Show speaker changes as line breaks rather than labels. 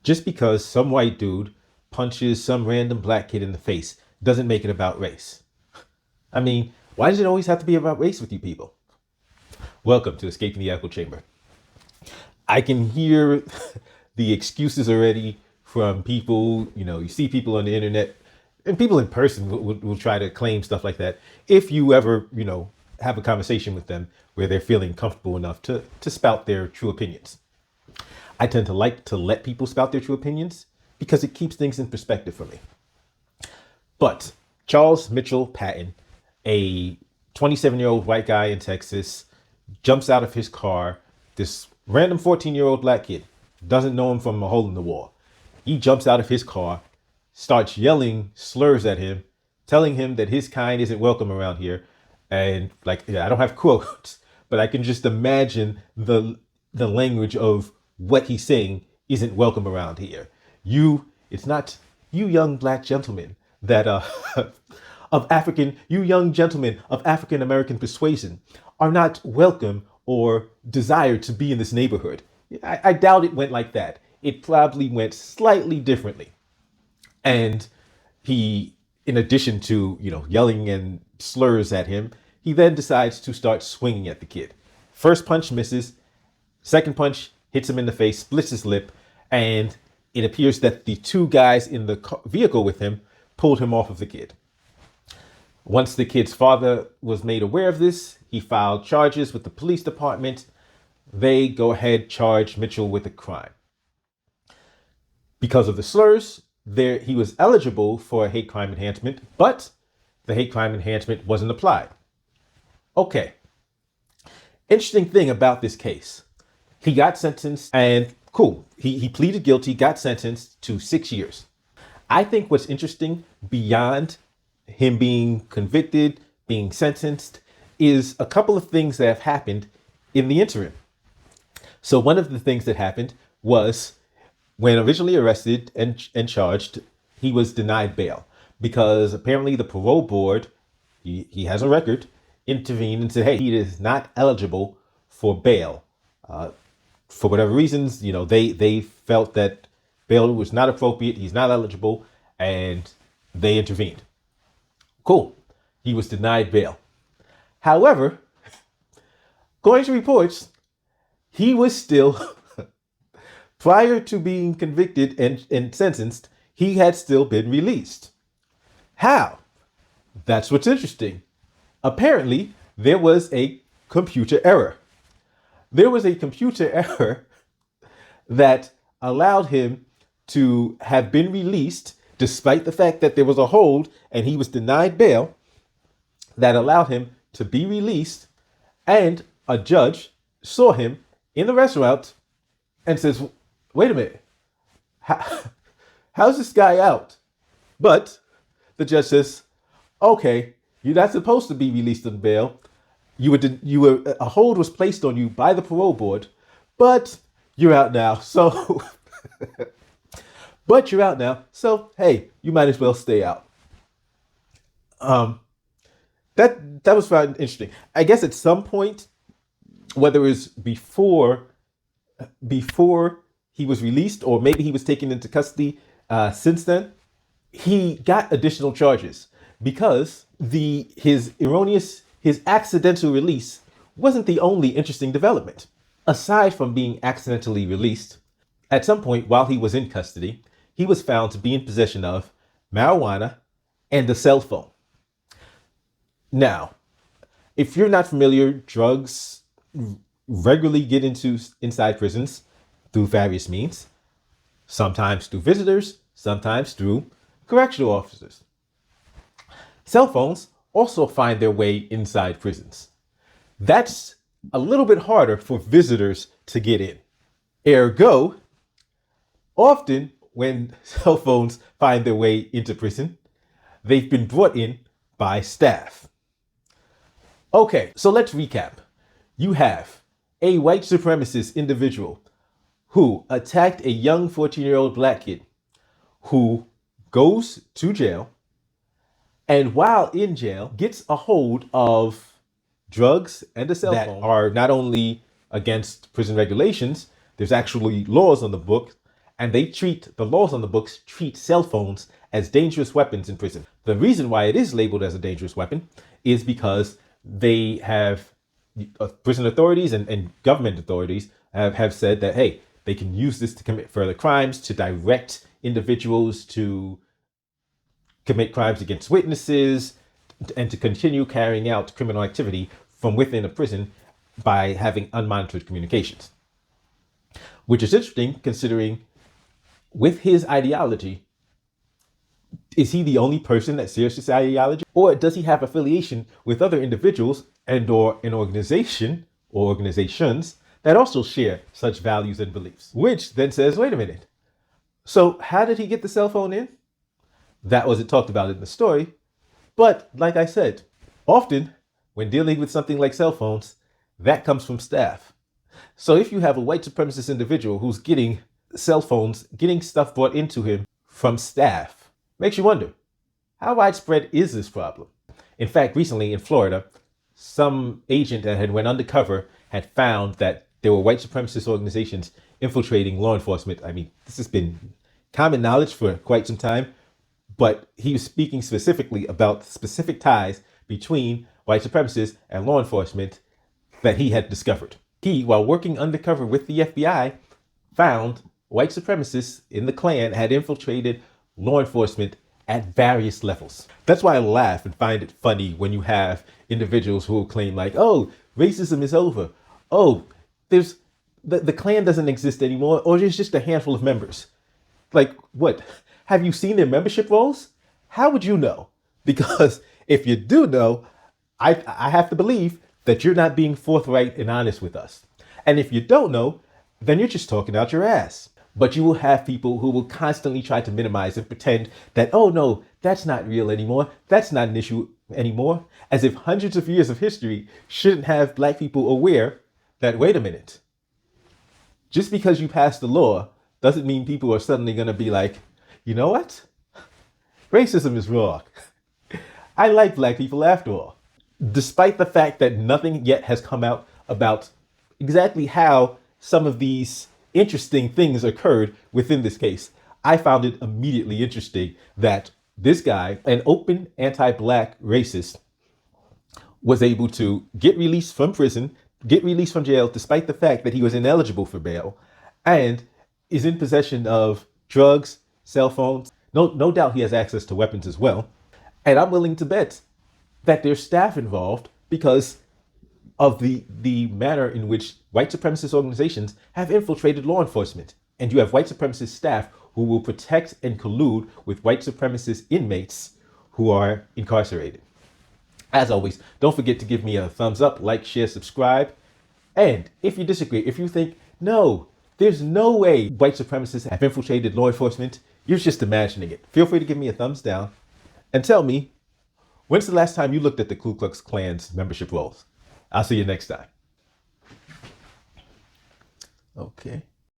Just because some white dude punches some random black kid in the face doesn't make it about race. I mean, why does it always have to be about race with you people? Welcome to Escaping the Echo Chamber. I can hear the excuses already from people. You see people on the internet and people in person will try to claim stuff like that. If you ever, have a conversation with them where they're feeling comfortable enough to spout their true opinions. I tend to like to let people spout their true opinions because it keeps things in perspective for me. But Charles Mitchell Patton, a 27-year-old white guy in Texas, jumps out of his car. This random 14-year-old black kid doesn't know him from a hole in the wall. He jumps out of his car, starts yelling slurs at him, telling him that his kind isn't welcome around here. And I don't have quotes, but I can just imagine the language of what he's saying isn't welcome around here. It's not you young black gentlemen that you young gentlemen of African American persuasion are not welcome or desired to be in this neighborhood. I doubt it went like that. It probably went slightly differently. And he, in addition to, yelling and slurs at him, he then decides to start swinging at the kid. First punch misses. Second punch hits him in the face, splits his lip, and it appears that the two guys in the vehicle with him pulled him off of the kid. Once the kid's father was made aware of this, he filed charges with the police department. They go ahead, charge Mitchell with a crime. Because of the slurs, he was eligible for a hate crime enhancement, but the hate crime enhancement wasn't applied. Okay. Interesting thing about this case. He got sentenced and cool. He pleaded guilty, got sentenced to 6 years. I think what's interesting beyond him being convicted, being sentenced, is a couple of things that have happened in the interim. So one of the things that happened was when originally arrested and charged, he was denied bail because apparently the parole board, he has a record, intervened and said, hey, he is not eligible for bail. For whatever reasons, they felt that bail was not appropriate. He's not eligible, and they intervened. Cool. He was denied bail. However, according to reports, he was still, prior to being convicted and sentenced, he had still been released. How? That's what's interesting. Apparently, there was a computer error. There was a computer error that allowed him to have been released despite the fact that there was a hold and he was denied bail, that allowed him to be released, and a judge saw him in the restaurant and says, wait a minute, how's this guy out? But the judge says, okay, you're not supposed to be released on bail. A hold was placed on you by the parole board, but you're out now. So, hey, you might as well stay out. That was very interesting. I guess at some point, whether it was before he was released or maybe he was taken into custody since then, he got additional charges because his accidental release wasn't the only interesting development. Aside from being accidentally released, at some point while he was in custody, he was found to be in possession of marijuana and a cell phone. Now, if you're not familiar, drugs regularly get inside prisons through various means, sometimes through visitors, sometimes through correctional officers. Cell phones also find their way inside prisons. That's a little bit harder for visitors to get in. Ergo, often when cell phones find their way into prison, they've been brought in by staff. Okay, so let's recap. You have a white supremacist individual who attacked a young 14-year-old black kid who goes to jail, and while in jail, gets a hold of drugs and a cell phone that are not only against prison regulations, there's actually laws on the book And the laws on the books treat cell phones as dangerous weapons in prison. The reason why it is labeled as a dangerous weapon is because they have, prison authorities and government authorities have said that, hey, they can use this to commit further crimes, to direct individuals to commit crimes against witnesses, and to continue carrying out criminal activity from within a prison by having unmonitored communications. Which is interesting considering with his ideology, is he the only person that shares this ideology? Or does he have affiliation with other individuals and or an organization or organizations that also share such values and beliefs? Which then says, wait a minute. So how did he get the cell phone in? That wasn't talked about in the story. But like I said, often when dealing with something like cell phones, that comes from staff. So if you have a white supremacist individual who's getting cell phones, getting stuff brought into him from staff, makes you wonder, how widespread is this problem? In fact, recently in Florida, some agent that had went undercover had found that there were white supremacist organizations infiltrating law enforcement. I mean, this has been common knowledge for quite some time, but he was speaking specifically about specific ties between white supremacists and law enforcement that he had discovered. He, while working undercover with the FBI, found white supremacists in the Klan had infiltrated law enforcement at various levels. That's why I laugh and find it funny when you have individuals who will claim like, oh, racism is over. Oh, there's the Klan doesn't exist anymore, or there's just a handful of members. Like, what? Have you seen their membership rolls? How would you know? Because if you do know, I have to believe that you're not being forthright and honest with us. And if you don't know, then you're just talking out your ass. But you will have people who will constantly try to minimize and pretend that, oh no, that's not real anymore. That's not an issue anymore. As if hundreds of years of history shouldn't have black people aware that, wait a minute, just because you passed the law doesn't mean people are suddenly going to be like, you know what? Racism is wrong. I like black people after all. Despite the fact that nothing yet has come out about exactly how some of these interesting things occurred within this case, I found it immediately interesting that this guy, an open anti-black racist, was able to get released from prison, get released from jail, despite the fact that he was ineligible for bail, and is in possession of drugs, cell phones. No doubt he has access to weapons as well. And I'm willing to bet that there's staff involved because of the manner in which white supremacist organizations have infiltrated law enforcement. And you have white supremacist staff who will protect and collude with white supremacist inmates who are incarcerated. As always, don't forget to give me a thumbs up, like, share, subscribe. And if you disagree, if you think, no, there's no way white supremacists have infiltrated law enforcement, you're just imagining it, feel free to give me a thumbs down and tell me, when's the last time you looked at the Ku Klux Klan's membership rolls? I'll see you next time. Okay.